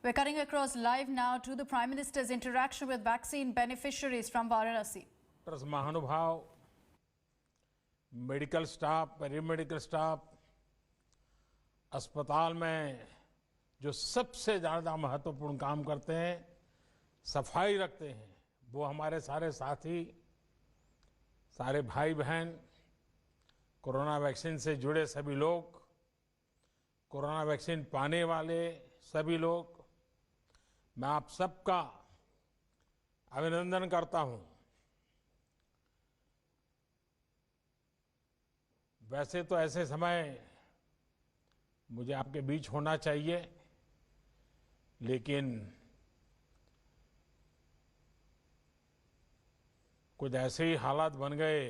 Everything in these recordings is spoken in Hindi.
We're cutting across live now to the Prime Minister's interaction with vaccine beneficiaries from Varanasi. महानुभाव, मेडिकल स्टाफ, पैरामेडिकल स्टाफ, अस्पताल में जो सबसे ज़्यादा महत्वपूर्ण काम करते हैं, सफाई रखते हैं, वो हमारे सारे साथी, सारे भाई बहन, कोरोना वैक्सीन से जुड़े सभी लोग, कोरोना वैक्सीन पाने वाले सभी लोग, मैं आप सबका अभिनंदन करता हूं। वैसे तो ऐसे समय मुझे आपके बीच होना चाहिए, लेकिन कुछ ऐसे ही हालात बन गए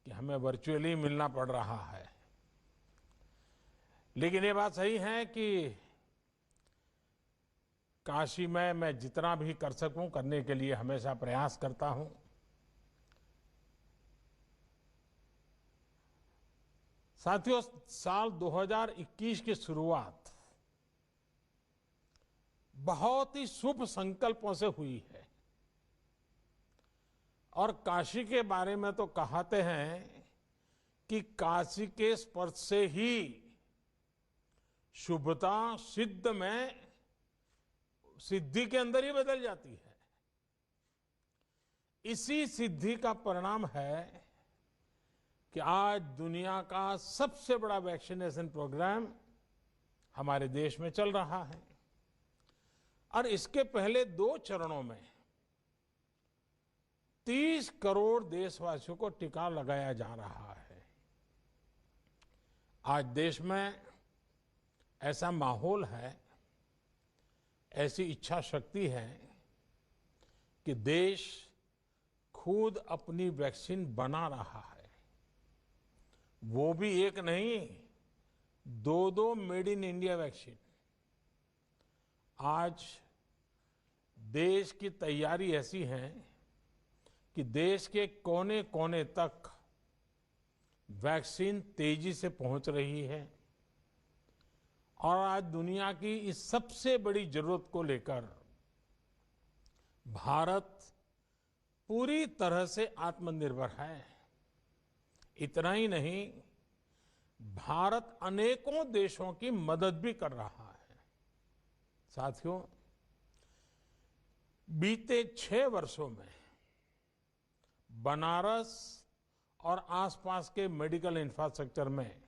कि हमें वर्चुअली मिलना पड़ रहा है। लेकिन ये बात सही है कि काशी में मैं जितना भी कर सकूं करने के लिए हमेशा प्रयास करता हूं। साथियों, साल 2021 की शुरुआत बहुत ही शुभ संकल्पों से हुई है और काशी के बारे में तो कहते हैं कि काशी के स्पर्श से ही शुभता सिद्धि के अंदर ही बदल जाती है। इसी सिद्धि का परिणाम है कि आज दुनिया का सबसे बड़ा वैक्सीनेशन प्रोग्राम हमारे देश में चल रहा है और इसके पहले 2 चरणों में 30 करोड़ देशवासियों को टीका लगाया जा रहा है। आज देश में ऐसा माहौल है, ऐसी इच्छा शक्ति है कि देश खुद अपनी वैक्सीन बना रहा है। वो भी एक नहीं, 2 मेड इन इंडिया वैक्सीन। आज देश की तैयारी ऐसी है कि देश के कोने कोने तक वैक्सीन तेजी से पहुंच रही है और आज दुनिया की इस सबसे बड़ी जरूरत को लेकर भारत पूरी तरह से आत्मनिर्भर है। इतना ही नहीं, भारत अनेकों देशों की मदद भी कर रहा है। साथियों, बीते 6 वर्षों में बनारस और आसपास के मेडिकल इंफ्रास्ट्रक्चर में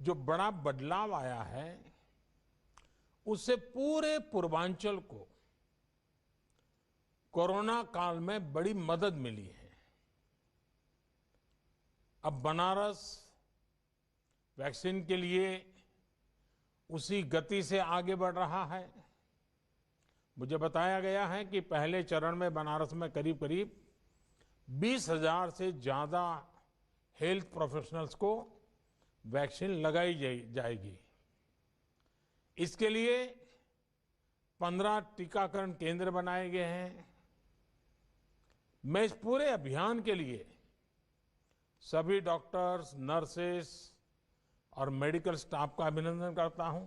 जो बड़ा बदलाव आया है, उससे पूरे पूर्वांचल को कोरोना काल में बड़ी मदद मिली है। अब बनारस वैक्सीन के लिए उसी गति से आगे बढ़ रहा है। मुझे बताया गया है कि पहले चरण में बनारस में करीब करीब 20,000 से ज्यादा हेल्थ प्रोफेशनल्स को वैक्सीन लगाई जाएगी। इसके लिए 15 टीकाकरण केंद्र बनाए गए हैं। मैं इस पूरे अभियान के लिए सभी डॉक्टर्स, नर्सेस और मेडिकल स्टाफ का अभिनंदन करता हूं।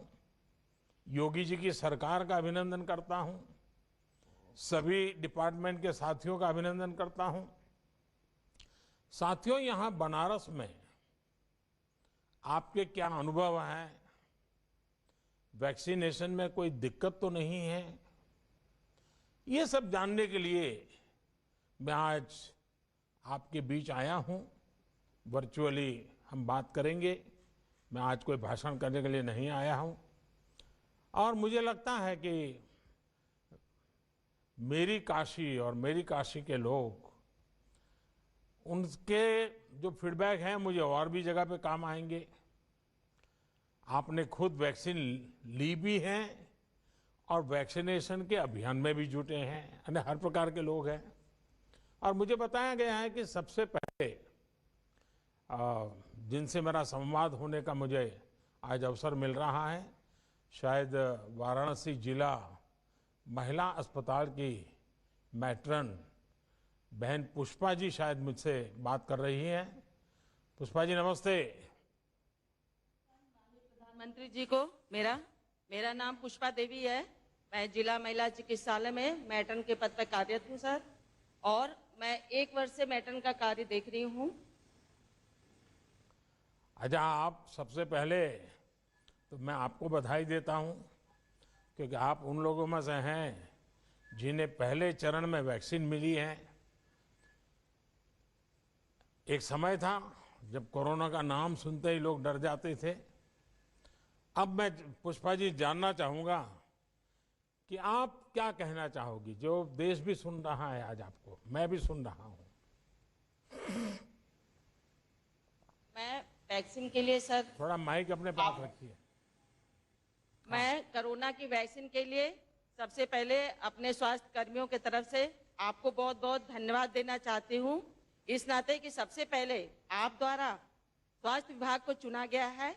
योगी जी की सरकार का अभिनंदन करता हूं। सभी डिपार्टमेंट के साथियों का अभिनंदन करता हूं। साथियों, यहां बनारस में आपके क्या अनुभव हैं? वैक्सीनेशन में कोई दिक्कत तो नहीं है? ये सब जानने के लिए मैं आज आपके बीच आया हूं। वर्चुअली हम बात करेंगे। मैं आज कोई भाषण करने के लिए नहीं आया हूं और मुझे लगता है कि मेरी काशी और मेरी काशी के लोग, उनके जो फीडबैक हैं मुझे और भी जगह पे काम आएंगे। आपने खुद वैक्सीन ली भी है और वैक्सीनेशन के अभियान में भी जुटे हैं, यानी हर प्रकार के लोग हैं। और मुझे बताया गया है कि सबसे पहले जिनसे मेरा संवाद होने का मुझे आज अवसर मिल रहा है, शायद वाराणसी जिला महिला अस्पताल की मैट्रन बहन पुष्पा जी शायद मुझसे बात कर रही हैं। पुष्पा जी, नमस्ते। प्रधानमंत्री जी को मेरा मेरा नाम पुष्पा देवी है। मैं जिला महिला चिकित्सालय में मैटर्न के पद पर कार्यरत हूँ सर, और मैं 1 वर्ष से मैटर्न का कार्य देख रही हूँ। अच्छा, आप सबसे पहले तो मैं आपको बधाई देता हूं, क्योंकि आप उन लोगों में से हैं जिन्हें पहले चरण में वैक्सीन मिली है। एक समय था जब कोरोना का नाम सुनते ही लोग डर जाते थे। अब मैं पुष्पा जी जानना चाहूंगा कि आप क्या कहना चाहोगी, जो देश भी सुन रहा है आज आपको, मैं भी सुन रहा हूं। मैं वैक्सीन के लिए सर, थोड़ा माइक अपने पास रखिए। मैं कोरोना की वैक्सीन के लिए सबसे पहले अपने स्वास्थ्य कर्मियों की तरफ से आपको बहुत बहुत धन्यवाद देना चाहती हूँ, इस नाते कि सबसे पहले आप द्वारा स्वास्थ्य विभाग को चुना गया है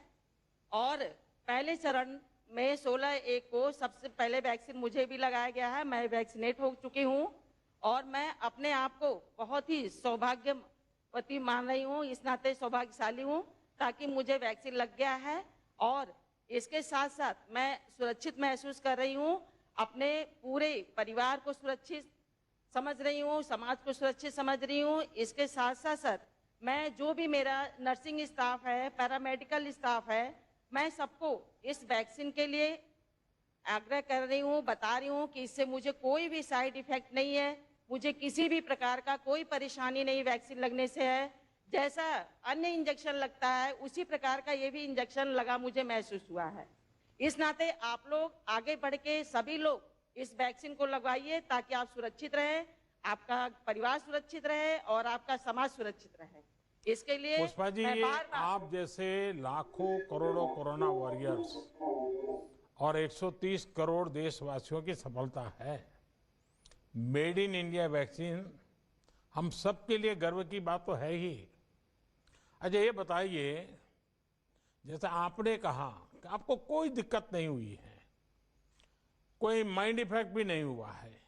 और पहले चरण में 16/1 को सबसे पहले वैक्सीन मुझे भी लगाया गया है। मैं वैक्सीनेट हो चुकी हूँ और मैं अपने आप को बहुत ही सौभाग्यवती मान रही हूँ, इस नाते सौभाग्यशाली हूँ ताकि मुझे वैक्सीन लग गया है। और इसके साथ साथ मैं सुरक्षित महसूस कर रही हूँ, अपने पूरे परिवार को सुरक्षित समझ रही हूँ, समाज को सुरक्षित समझ रही हूँ। इसके साथ साथ सर, मैं जो भी मेरा नर्सिंग स्टाफ है, पैरामेडिकल स्टाफ है, मैं सबको इस वैक्सीन के लिए आग्रह कर रही हूँ, बता रही हूँ कि इससे मुझे कोई भी साइड इफेक्ट नहीं है, मुझे किसी भी प्रकार का कोई परेशानी नहीं वैक्सीन लगने से है। जैसा अन्य इंजेक्शन लगता है उसी प्रकार का ये भी इंजेक्शन लगा मुझे महसूस हुआ है। इस नाते आप लोग आगे बढ़ के सभी लोग इस वैक्सीन को लगवाइए ताकि आप सुरक्षित रहें, आपका परिवार सुरक्षित रहे और आपका समाज सुरक्षित रहे। इसके लिए पुष्पा जी, मैं ये बार-बार आप जैसे लाखों करोड़ों कोरोना वॉरियर्स और 130 करोड़ देशवासियों की सफलता है। मेड इन इंडिया वैक्सीन हम सबके लिए गर्व की बात तो है ही। अच्छा, ये बताइए, जैसे आपने कहा कि आपको कोई दिक्कत नहीं हुई है, कोई माइंड इफेक्ट भी नहीं हुआ है,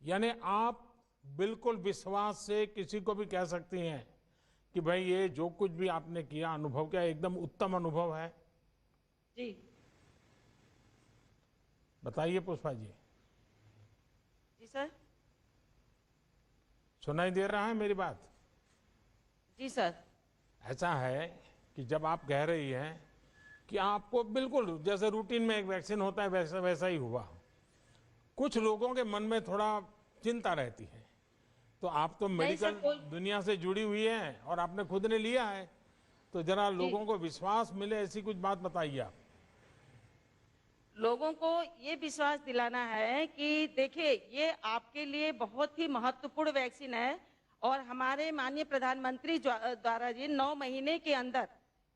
यानी आप बिल्कुल विश्वास से किसी को भी कह सकती हैं कि भाई ये जो कुछ भी आपने किया, अनुभव किया, एकदम उत्तम अनुभव है। जी बताइए पुष्पा जी। जी सर। सुनाई दे रहा है मेरी बात? जी सर। ऐसा है कि जब आप कह रही हैं कि आपको बिल्कुल जैसे रूटीन में एक वैक्सीन होता है वैसा वैसा ही हुआ, कुछ लोगों के मन में थोड़ा चिंता रहती है, तो आप तो मेडिकल दुनिया से जुड़ी हुई हैं और आपने खुद ने लिया है, तो जरा लोगों को विश्वास मिले ऐसी कुछ बात बताइए आप। लोगों को ये विश्वास दिलाना है कि देखिए, ये आपके लिए बहुत ही महत्वपूर्ण वैक्सीन है और हमारे माननीय प्रधानमंत्री द्वारा जी 9 महीने के अंदर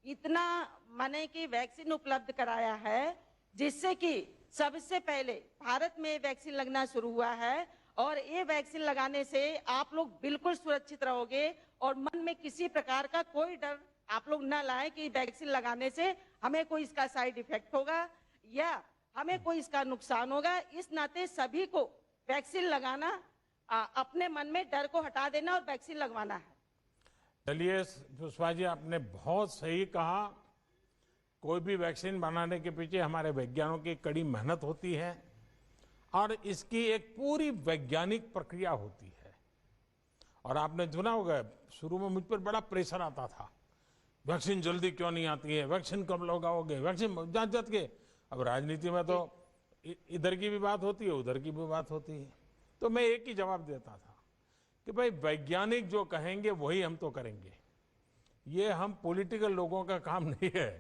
इतना माने कि वैक्सीन उपलब्ध कराया है, जिससे कि सबसे पहले भारत में वैक्सीन लगना शुरू हुआ है। और ये वैक्सीन लगाने से आप लोग बिल्कुल सुरक्षित रहोगे और मन में किसी प्रकार का कोई डर आप लोग न लाए कि वैक्सीन लगाने से हमें कोई इसका साइड इफेक्ट होगा या हमें कोई इसका नुकसान होगा। इस नाते सभी को वैक्सीन लगाना, अपने मन में डर को हटा देना और वैक्सीन लगवाना है। चलिए पुष्पा जी, आपने बहुत सही कहा। कोई भी वैक्सीन बनाने के पीछे हमारे वैज्ञानिकों की कड़ी मेहनत होती है और इसकी एक पूरी वैज्ञानिक प्रक्रिया होती है। और आपने सुना होगा, शुरू में मुझ पर बड़ा प्रेशर आता था, वैक्सीन जल्दी क्यों नहीं आती है, वैक्सीन कब लगाओगे, वैक्सीन जांच के। अब राजनीति में तो इधर की भी बात होती है, उधर की भी बात होती है, तो मैं एक ही जवाब देता था कि भाई वैज्ञानिक जो कहेंगे वही हम तो करेंगे। ये हम पॉलिटिकल लोगों का काम नहीं है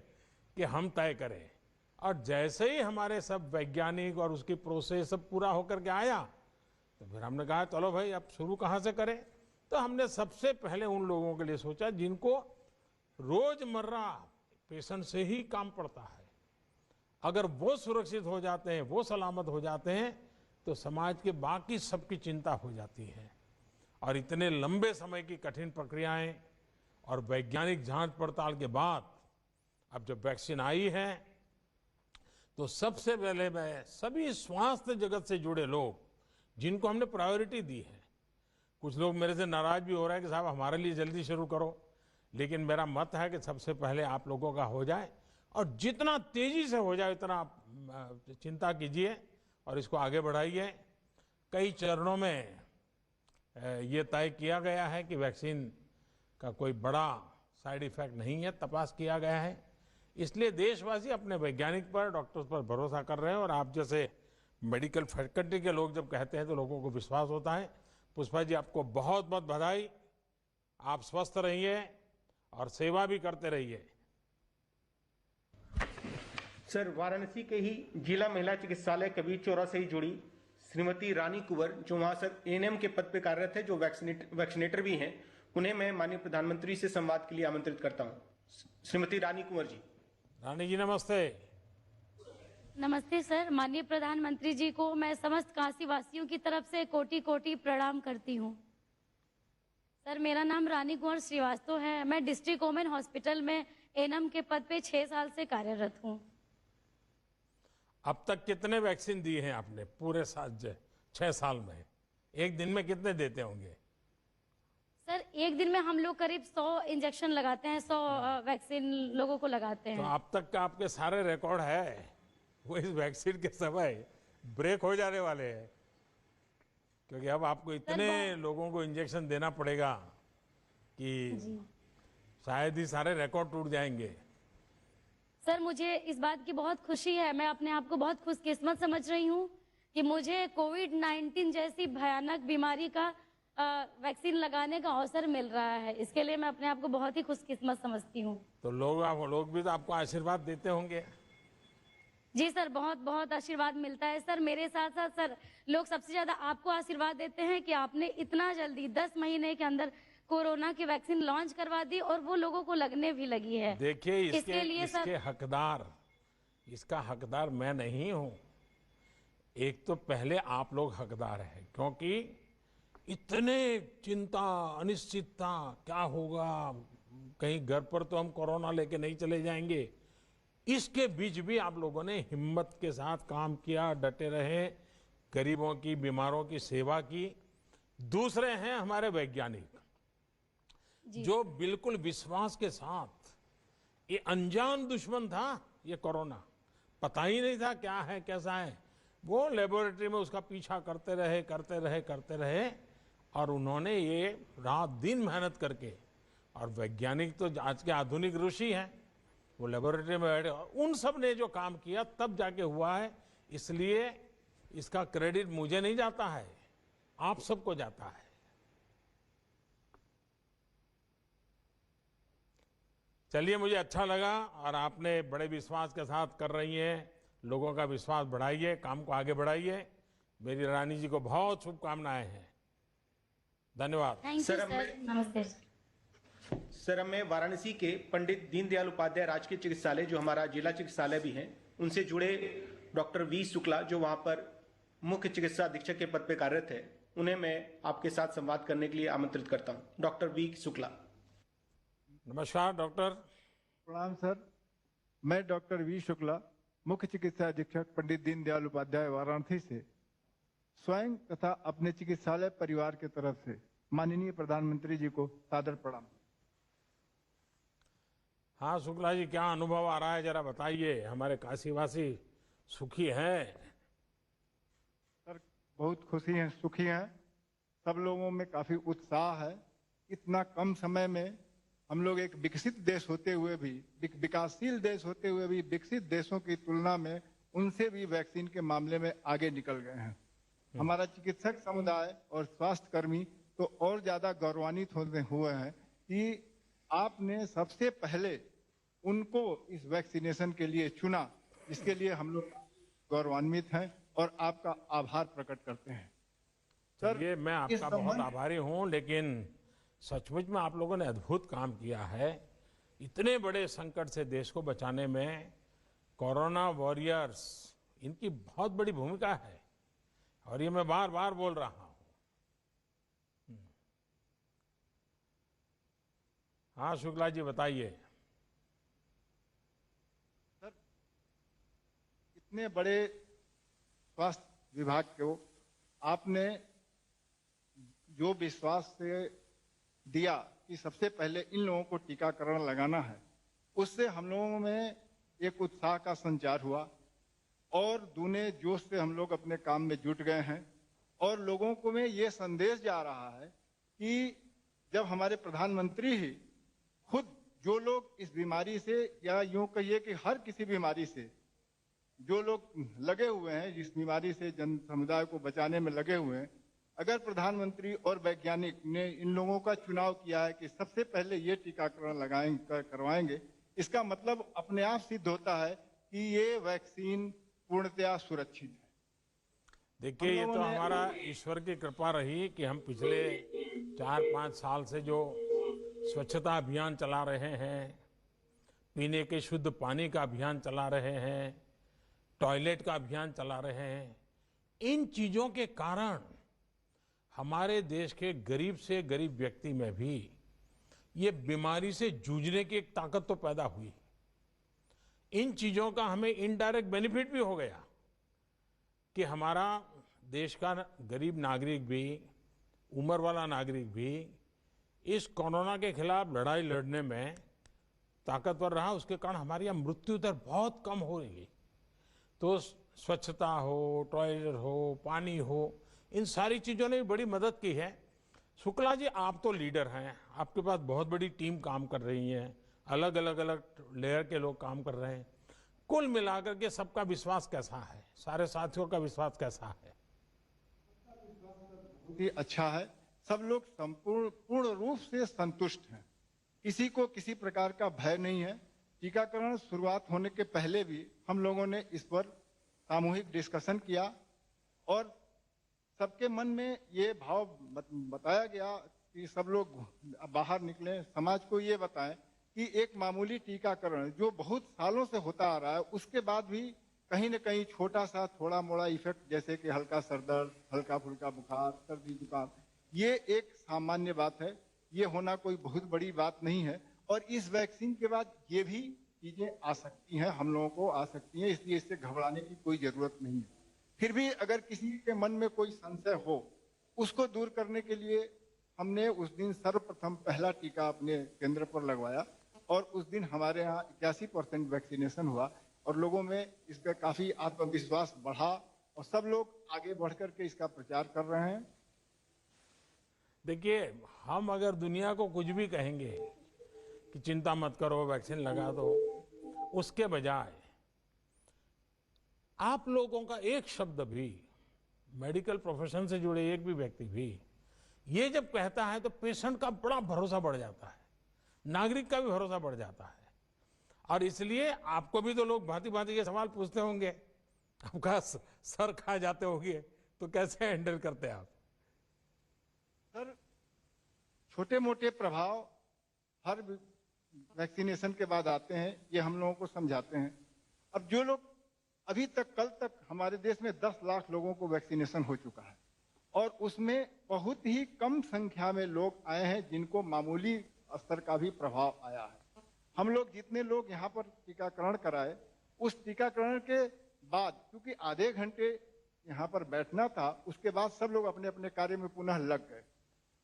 कि हम तय करें। और जैसे ही हमारे सब वैज्ञानिक और उसकी प्रोसेस सब पूरा होकर के आया, तो फिर हमने कहा चलो भाई अब शुरू कहाँ से करें। तो हमने सबसे पहले उन लोगों के लिए सोचा जिनको रोजमर्रा पेशेंट से ही काम पड़ता है। अगर वो सुरक्षित हो जाते हैं, वो सलामत हो जाते हैं, तो समाज के बाकी सबकी चिंता हो जाती है। और इतने लंबे समय की कठिन प्रक्रियाएं और वैज्ञानिक जांच पड़ताल के बाद अब जब वैक्सीन आई है, तो सबसे पहले मैं सभी स्वास्थ्य जगत से जुड़े लोग जिनको हमने प्रायोरिटी दी है, कुछ लोग मेरे से नाराज भी हो रहे हैं कि साहब हमारे लिए जल्दी शुरू करो, लेकिन मेरा मत है कि सबसे पहले आप लोगों का हो जाए और जितना तेजी से हो जाए उतना चिंता कीजिए और इसको आगे बढ़ाइए। कई चरणों में ये तय किया गया है कि वैक्सीन का कोई बड़ा साइड इफेक्ट नहीं है, तपास किया गया है। इसलिए देशवासी अपने वैज्ञानिक पर, डॉक्टर्स पर भरोसा कर रहे हैं और आप जैसे मेडिकल फैकल्टी के लोग जब कहते हैं तो लोगों को विश्वास होता है। पुष्पा जी, आपको बहुत बहुत बधाई। आप स्वस्थ रहिए और सेवा भी करते रहिए। सर, वाराणसी के ही जिला महिला चिकित्सालय कबीर चौरा से ही जुड़ी श्रीमती रानी कुंवर, जो वहां सर एएनएम के पद पे कार्यरत है, जो वैक्सीनेटर भी हैं, उन्हें मैं माननीय प्रधानमंत्री से संवाद के लिए आमंत्रित करता हूं। श्रीमती रानी कुंवर जी। रानी जी नमस्ते। नमस्ते सर। माननीय प्रधानमंत्री जी को मैं समस्त काशी वासियों की तरफ से कोटि कोटि प्रणाम करती हूँ। सर, मेरा नाम रानी कुंवर श्रीवास्तव है। मैं डिस्ट्रिक्ट वुमेन हॉस्पिटल में एएनएम के पद पे 6 साल से कार्यरत हूँ। अब तक कितने वैक्सीन दिए हैं आपने पूरे 6 साल में? एक दिन में कितने देते होंगे? सर, एक दिन में हम लोग करीब 100 इंजेक्शन लगाते हैं, 100 वैक्सीन लोगों को लगाते तो हैं। अब तक का आपके सारे रिकॉर्ड है वो इस वैक्सीन के समय ब्रेक हो जाने वाले हैं, क्योंकि अब आपको इतने लोगों को इंजेक्शन देना पड़ेगा कि शायद ही सारे रिकॉर्ड टूट जाएंगे। सर, मुझे इस बात की बहुत खुशी है। मैं अपने आप को बहुत खुशकिस्मत समझ रही हूँ कि मुझे कोविड-19 जैसी भयानक बीमारी का वैक्सीन लगाने का अवसर मिल रहा है। इसके लिए मैं अपने आप को बहुत ही खुशकिस्मत समझती हूँ। तो लोग भी तो आपको आशीर्वाद देते होंगे। जी सर, बहुत बहुत आशीर्वाद मिलता है सर। मेरे साथ साथ सर, लोग सबसे ज्यादा आपको आशीर्वाद देते हैं कि आपने इतना जल्दी 10 महीने के अंदर कोरोना की वैक्सीन लॉन्च करवा दी और वो लोगों को लगने भी लगी है। देखिए, इसके इसका हकदार मैं नहीं हूं। एक तो पहले आप लोग हकदार हैं, क्योंकि इतने चिंता, अनिश्चितता, क्या होगा, कहीं घर पर तो हम कोरोना लेके नहीं चले जाएंगे। इसके बीच भी आप लोगों ने हिम्मत के साथ काम किया, डटे रहे, गरीबों की, बीमारों की सेवा की। दूसरे हैं हमारे वैज्ञानिक, जो बिल्कुल विश्वास के साथ, ये अनजान दुश्मन था ये कोरोना, पता ही नहीं था क्या है कैसा है, वो लेबोरेटरी में उसका पीछा करते रहे और उन्होंने ये रात दिन मेहनत करके, और वैज्ञानिक तो आज के आधुनिक ऋषि हैं, वो लेबोरेटरी में बैठे, उन सब ने जो काम किया तब जाके हुआ है। इसलिए इसका क्रेडिट मुझे नहीं जाता है, आप सबको जाता है। चलिए, मुझे अच्छा लगा और आपने बड़े विश्वास के साथ कर रही हैं। लोगों का विश्वास बढ़ाइए, काम को आगे बढ़ाइए। मेरी रानी जी को बहुत शुभकामनाएं हैं। धन्यवाद। Thank you sir. नमस्ते सर, मैं वाराणसी के पंडित दीनदयाल उपाध्याय राजकीय चिकित्सालय, जो हमारा जिला चिकित्सालय भी है, उनसे जुड़े डॉक्टर वी शुक्ला, जो वहां पर मुख्य चिकित्सा अधीक्षक के पद पर कार्यरत है, उन्हें मैं आपके साथ संवाद करने के लिए आमंत्रित करता हूं। Doctor V Shukla. नमस्कार डॉक्टर। प्रणाम सर। मैं डॉक्टर वी शुक्ला, मुख्य चिकित्सा अधीक्षक पंडित दीनदयाल उपाध्याय वाराणसी से स्वयं तथा अपने चिकित्सालय परिवार की तरफ से माननीय प्रधानमंत्री जी को सादर प्रणाम। हाँ शुक्ला जी, क्या अनुभव आ रहा है जरा बताइए। हमारे काशीवासी सुखी हैं? सर, बहुत खुशी हैं, सुखी हैं। सब लोगों में काफी उत्साह है। इतना कम समय में हम लोग एक विकसित देश होते हुए भी, विकासशील देश होते हुए भी, विकसित देशों की तुलना में उनसे भी वैक्सीन के मामले में आगे निकल गए हैं। हमारा चिकित्सक समुदाय और स्वास्थ्य कर्मी तो और ज्यादा गौरवान्वित हुए हैं कि आपने सबसे पहले उनको इस वैक्सीनेशन के लिए चुना। इसके लिए हम लोग गौरवान्वित हैं और आपका आभार प्रकट करते हैं। चलिए, मैं आपका बहुत आभारी हूं, लेकिन सचमुच में आप लोगों ने अद्भुत काम किया है। इतने बड़े संकट से देश को बचाने में कोरोना वॉरियर्स, इनकी बहुत बड़ी भूमिका है और ये मैं बार बार बोल रहा हूं। हाँ शुक्ला जी बताइए। सर, इतने बड़े स्वास्थ्य विभाग को आपने जो विश्वास से दिया कि सबसे पहले इन लोगों को टीकाकरण लगाना है, उससे हम लोगों में एक उत्साह का संचार हुआ और दूने जोश से हम लोग अपने काम में जुट गए हैं और लोगों को में ये संदेश जा रहा है कि जब हमारे प्रधानमंत्री ही खुद जो लोग इस बीमारी से या यूं कहिए कि हर किसी बीमारी से जो लोग लगे हुए हैं, जिस बीमारी से जन समुदाय को बचाने में लगे हुए हैं, अगर प्रधानमंत्री और वैज्ञानिक ने इन लोगों का चुनाव किया है कि सबसे पहले ये टीकाकरण करवाएंगे, इसका मतलब अपने आप सिद्ध होता है कि ये वैक्सीन पूर्णतया सुरक्षित है। देखिए, ये तो हमारा ईश्वर की कृपा रही कि हम पिछले 4-5 साल से जो स्वच्छता अभियान चला रहे हैं, पीने के शुद्ध पानी का अभियान चला रहे हैं, टॉयलेट का अभियान चला रहे हैं, इन चीजों के कारण हमारे देश के गरीब से गरीब व्यक्ति में भी ये बीमारी से जूझने की एक ताकत तो पैदा हुई। इन चीजों का हमें इनडायरेक्ट बेनिफिट भी हो गया कि हमारा देश का गरीब नागरिक भी, उम्र वाला नागरिक भी इस कोरोना के खिलाफ लड़ाई लड़ने में ताकतवर रहा। उसके कारण हमारी यहाँ मृत्यु दर बहुत कम हो रही है। तो स्वच्छता हो, टॉयलेट हो, पानी हो, इन सारी चीजों ने भी बड़ी मदद की है। शुक्ला जी, आप तो लीडर हैं, आपके पास बहुत बड़ी टीम काम कर रही है, अलग अलग लेयर के लोग काम कर रहे हैं। कुल मिलाकर के सबका विश्वास कैसा है, सारे साथियों का विश्वास कैसा है? बहुत ही अच्छा है। सब लोग पूर्ण रूप से संतुष्ट हैं। किसी को किसी प्रकार का भय नहीं है। टीकाकरण शुरुआत होने के पहले भी हम लोगों ने इस पर सामूहिक डिस्कशन किया और सबके मन में ये भाव बताया गया कि सब लोग बाहर निकलें, समाज को ये बताएं कि एक मामूली टीकाकरण जो बहुत सालों से होता आ रहा है, उसके बाद भी कहीं न कहीं छोटा सा थोड़ा मोड़ा इफेक्ट, जैसे कि हल्का सर दर्द, हल्का फुल्का बुखार, सर्दी जुकाम, ये एक सामान्य बात है। ये होना कोई बहुत बड़ी बात नहीं है और इस वैक्सीन के बाद ये भी चीजें आ सकती हैं, हम लोगों को आ सकती हैं, इसलिए इससे घबराने की कोई जरूरत नहीं है। फिर भी अगर किसी के मन में कोई संशय हो, उसको दूर करने के लिए हमने उस दिन सर्वप्रथम पहला टीका अपने केंद्र पर लगवाया और उस दिन हमारे यहाँ 81% वैक्सीनेशन हुआ और लोगों में इसका काफी आत्मविश्वास बढ़ा और सब लोग आगे बढ़ करके इसका प्रचार कर रहे हैं। देखिए, हम अगर दुनिया को कुछ भी कहेंगे कि चिंता मत करो, वैक्सीन लगा दो, उसके बजाय आप लोगों का एक शब्द भी, मेडिकल प्रोफेशन से जुड़े एक भी व्यक्ति भी ये जब कहता है तो पेशेंट का बड़ा भरोसा बढ़ जाता है, नागरिक का भी भरोसा बढ़ जाता है। और इसलिए आपको भी तो लोग भांति भांति के सवाल पूछते होंगे, आपका सर खा जाते होंगे, तो कैसे हैंडल करते हैं आप? सर, छोटे मोटे प्रभाव हर वैक्सीनेशन के बाद आते हैं, ये हम लोगों को समझाते हैं। अब जो लोग अभी तक, कल तक हमारे देश में 10 लाख लोगों को वैक्सीनेशन हो चुका है और उसमें बहुत ही कम संख्या में लोग आए हैं जिनको मामूली स्तर का भी प्रभाव आया है। हम लोग जितने लोग यहाँ पर टीकाकरण कराए, उस टीकाकरण के बाद क्योंकि आधे घंटे यहाँ पर बैठना था, उसके बाद सब लोग अपने अपने कार्य में पुनः लग गए।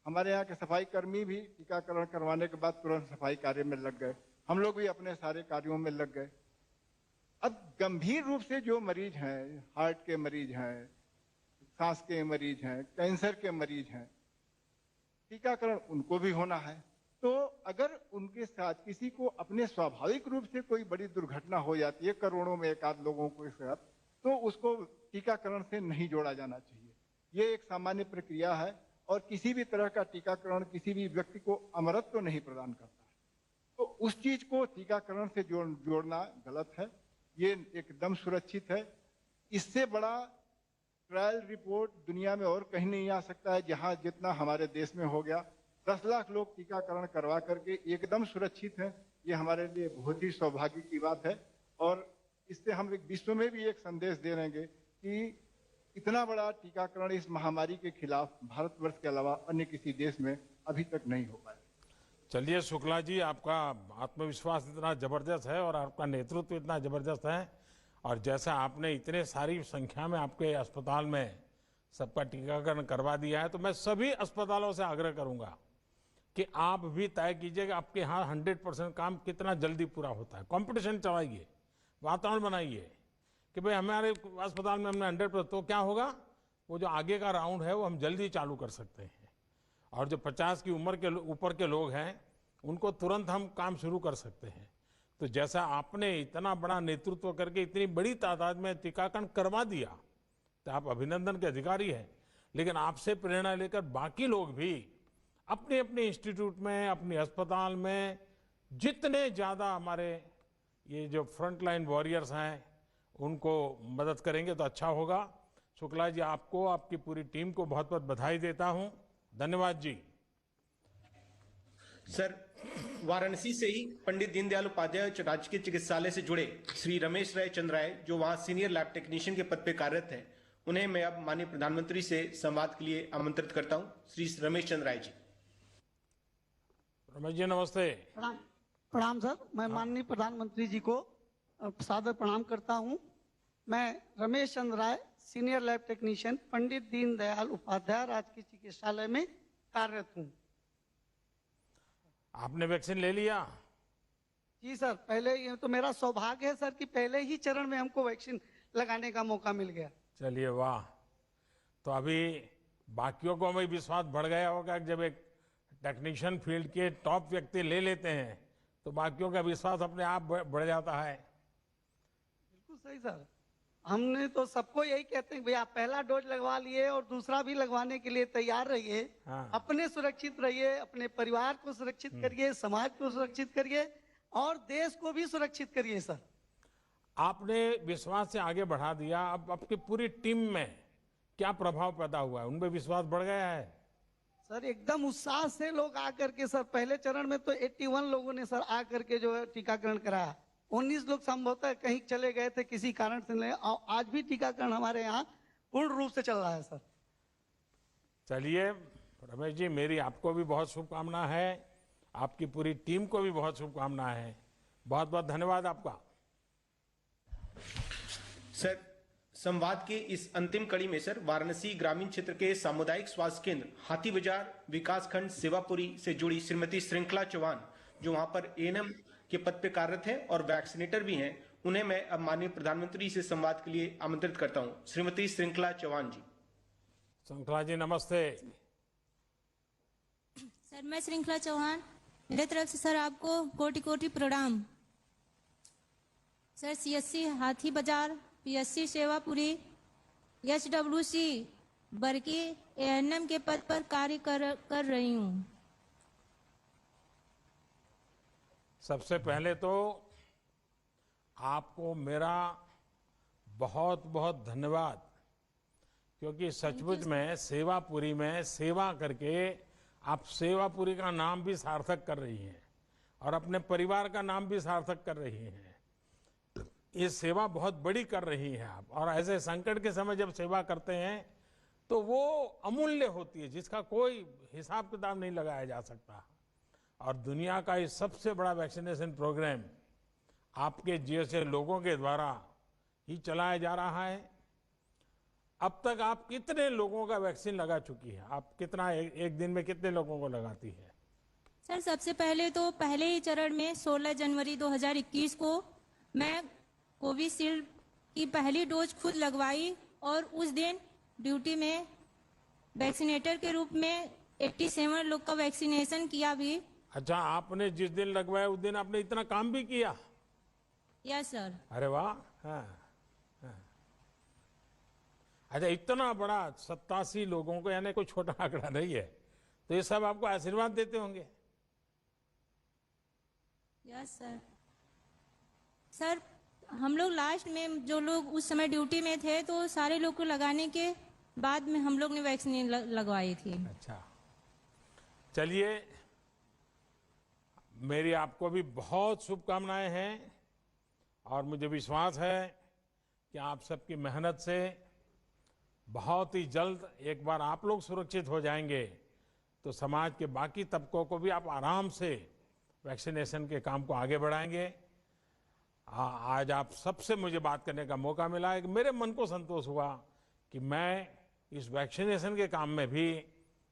हमारे यहाँ के सफाई कर्मी भी टीकाकरण करवाने के बाद तुरंत सफाई कार्य में लग गए, हम लोग भी अपने सारे कार्यों में लग गए। अब गंभीर रूप से जो मरीज हैं, हार्ट के मरीज हैं, सांस के मरीज हैं, कैंसर के मरीज हैं, टीकाकरण उनको भी होना है। तो अगर उनके साथ किसी को अपने स्वाभाविक रूप से कोई बड़ी दुर्घटना हो जाती है, करोड़ों में एक आध लोगों को साथ, तो उसको टीकाकरण से नहीं जोड़ा जाना चाहिए। ये एक सामान्य प्रक्रिया है और किसी भी तरह का टीकाकरण किसी भी व्यक्ति को अमरत्व नहीं प्रदान करता है। तो उस चीज को टीकाकरण से जोड़ना गलत है। ये एकदम सुरक्षित है। इससे बड़ा ट्रायल रिपोर्ट दुनिया में और कहीं नहीं आ सकता है जहां जितना हमारे देश में हो गया। 10 लाख लोग टीकाकरण करवा करके एकदम सुरक्षित हैं। ये हमारे लिए बहुत ही सौभाग्य की बात है और इससे हम एक विश्व में भी एक संदेश दे रहेंगे कि इतना बड़ा टीकाकरण इस महामारी के खिलाफ भारतवर्ष के अलावा अन्य किसी देश में अभी तक नहीं हो पाया। चलिए शुक्ला जी, आपका आत्मविश्वास इतना जबरदस्त है और आपका नेतृत्व इतना जबरदस्त है और जैसा आपने इतने सारी संख्या में आपके अस्पताल में सबका टीकाकरण करवा दिया है, तो मैं सभी अस्पतालों से आग्रह करूंगा कि आप भी तय कीजिएगा आपके यहाँ 100% काम कितना जल्दी पूरा होता है। कंपटीशन चलाइए, वातावरण बनाइए कि भाई हमारे अस्पताल में हमने 100%, तो क्या होगा, वो जो आगे का राउंड है वो हम जल्दी चालू कर सकते हैं। और जो 50 की उम्र के ऊपर के लोग हैं उनको तुरंत हम काम शुरू कर सकते हैं। तो जैसा आपने इतना बड़ा नेतृत्व करके इतनी बड़ी तादाद में टीकाकरण करवा दिया, तो आप अभिनंदन के अधिकारी हैं। लेकिन आपसे प्रेरणा लेकर बाकी लोग भी अपने अपने इंस्टीट्यूट में, अपने अस्पताल में जितने ज़्यादा हमारे ये जो फ्रंटलाइन वॉरियर्स हैं उनको मदद करेंगे तो अच्छा होगा। शुक्ला जी, आपको, आपकी पूरी टीम को बहुत बहुत बधाई देता हूं। धन्यवाद जी। सर, वाराणसी से ही पंडित दीनदयाल उपाध्याय राजकीय चिकित्सालय से जुड़े श्री रमेश राय चंद्र राय, जो वहां सीनियर लैब टेक्नीशियन के पद पर कार्यरत हैं, उन्हें मैं अब माननीय प्रधानमंत्री से संवाद के लिए आमंत्रित करता हूं। श्री रमेश चंद्र राय जी। रमेश जी नमस्ते। प्रणाम सर, मैं माननीय प्रधानमंत्री जी को सादर प्रणाम करता हूं। मैं रमेश चंद्र राय, senior lab technician, Pandit Deendayal Upadhyay राजकीय चिकित्सालय में कार्यरत हूं। आपने वैक्सीन ले लिया? जी सर, पहले ये तो मेरा सौभाग्य है सर कि पहले ही चरण में हमको वैक्सीन लगाने का मौका मिल गया। चलिए वाह। तो अभी बाकियों को भी विश्वास बढ़ गया होगा कि जब एक टेक्नीशियन फील्ड के टॉप व्यक्ति ले लेते हैं तो बाकियों का विश्वास अपने आप बढ़ जाता है। बिल्कुल सही सर, हमने तो सबको यही कहते हैं भैया, पहला डोज लगवा लिए और दूसरा भी लगवाने के लिए तैयार रहिए। हाँ। अपने सुरक्षित रहिए, अपने परिवार को सुरक्षित करिए, समाज को सुरक्षित करिए और देश को भी सुरक्षित करिए सर। आपने विश्वास से आगे बढ़ा दिया। अब आपकी पूरी टीम में क्या प्रभाव पैदा हुआ है? उनमें विश्वास बढ़ गया है? सर एकदम उत्साह से लोग आकर के, सर पहले चरण में तो 81 लोगों ने सर आकर के जो है टीकाकरण कराया। 19 लोग संभवतः कहीं चले गए थे किसी कारण से नहीं, और आज भी टीकाकरण हमारे यहाँ पूर्ण रूप से चल रहा है सर। चलिए रमेश जी, मेरी आपको भी बहुत शुभकामना है, आपकी पूरी टीम को भी बहुत शुभकामना है। बहुत बहुत धन्यवाद आपका। सर, संवाद के इस अंतिम कड़ी में सर, वाराणसी ग्रामीण क्षेत्र के सामुदायिक स्वास्थ्य केंद्र हाथी बाजार विकासखंड सेवापुरी से जुड़ी श्रीमती श्रृंखला चौहान, जो वहां पर एएनएम के पद पे कार्यरत हैं और वैक्सीनेटर भी हैं, उन्हें मैं अब माननीय प्रधानमंत्री से संवाद के लिए आमंत्रित करता हूं। श्रीमती श्रृंखला चौहान जी। श्रृंखला जी नमस्ते। सर, मैं श्रृंखला चौहान, मेरे तरफ से सर आपको कोटि कोटि प्रणाम। सर, सीएससी हाथी बाजार, पीएससी सेवापुरी, एचडब्ल्यूसी बरकी एएनएम के पद पर कार्य कर रही हूँ। सबसे पहले तो आपको मेरा बहुत बहुत धन्यवाद, क्योंकि सचमुच में सेवापुरी में सेवा करके आप सेवापुरी का नाम भी सार्थक कर रही हैं और अपने परिवार का नाम भी सार्थक कर रही हैं। ये सेवा बहुत बड़ी कर रही हैं आप, और ऐसे संकट के समय जब सेवा करते हैं तो वो अमूल्य होती है, जिसका कोई हिसाब किताब नहीं लगाया जा सकता। और दुनिया का ये सबसे बड़ा वैक्सीनेशन प्रोग्राम आपके जैसे लोगों के द्वारा ही चलाया जा रहा है। अब तक आप कितने लोगों का वैक्सीन लगा चुकी है? आप कितना एक दिन में कितने लोगों को लगाती है? सर, सबसे पहले तो पहले ही चरण में 16 जनवरी 2021 को मैं कोविशील्ड की पहली डोज खुद लगवाई और उस दिन ड्यूटी में वैक्सीनेटर के रूप में 87 लोग का वैक्सीनेशन किया भी। अच्छा, आपने जिस दिन लगवाया उस दिन आपने इतना काम भी किया? Yes sir. अरे वाह। हाँ, हाँ। अच्छा, इतना बड़ा 87 लोगों को, यानी कोई छोटा आंकड़ा नहीं है, तो ये सब आपको आशीर्वाद देते होंगे। Yes sir. सर, हम लोग लास्ट में जो लोग उस समय ड्यूटी में थे, तो सारे लोग को लगाने के बाद में हम लोग ने वैक्सीन लगवाई थी। अच्छा, चलिए, मेरी आपको भी बहुत शुभकामनाएं हैं और मुझे विश्वास है कि आप सबकी मेहनत से बहुत ही जल्द एक बार आप लोग सुरक्षित हो जाएंगे तो समाज के बाकी तबकों को भी आप आराम से वैक्सीनेशन के काम को आगे बढ़ाएंगे। आज आप सबसे मुझे बात करने का मौका मिला है कि मेरे मन को संतोष हुआ कि मैं इस वैक्सीनेशन के काम में भी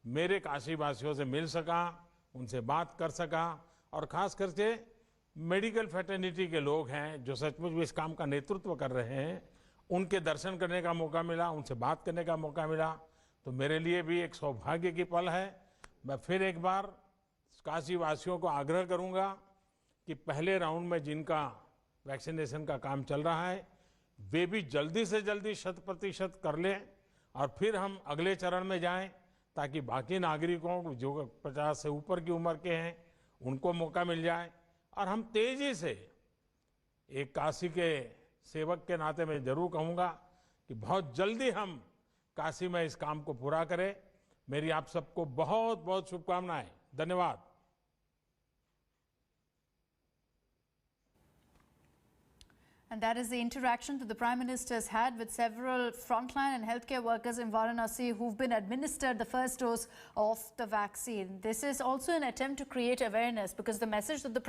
मेरे काशीवासियों से मिल सका, उनसे बात कर सका, और खास करके मेडिकल फ्रेटर्निटी के लोग हैं जो सचमुच इस काम का नेतृत्व कर रहे हैं, उनके दर्शन करने का मौका मिला, उनसे बात करने का मौका मिला, तो मेरे लिए भी एक सौभाग्य की पल है। मैं फिर एक बार काशी वासियों को आग्रह करूंगा कि पहले राउंड में जिनका वैक्सीनेशन का काम चल रहा है वे भी जल्दी से जल्दी 100% कर लें और फिर हम अगले चरण में जाएं, ताकि बाकी नागरिकों को जो 50 से ऊपर की उम्र के हैं उनको मौका मिल जाए और हम तेजी से, एक काशी के सेवक के नाते मैं जरूर कहूंगा कि बहुत जल्दी हम काशी में इस काम को पूरा करें। मेरी आप सबको बहुत बहुत शुभकामनाएं। धन्यवाद। And that is the interaction that the Prime Minister has had with several frontline and healthcare workers in Varanasi who've been administered the first dose of the vaccine. This is also an attempt to create awareness, because the message that the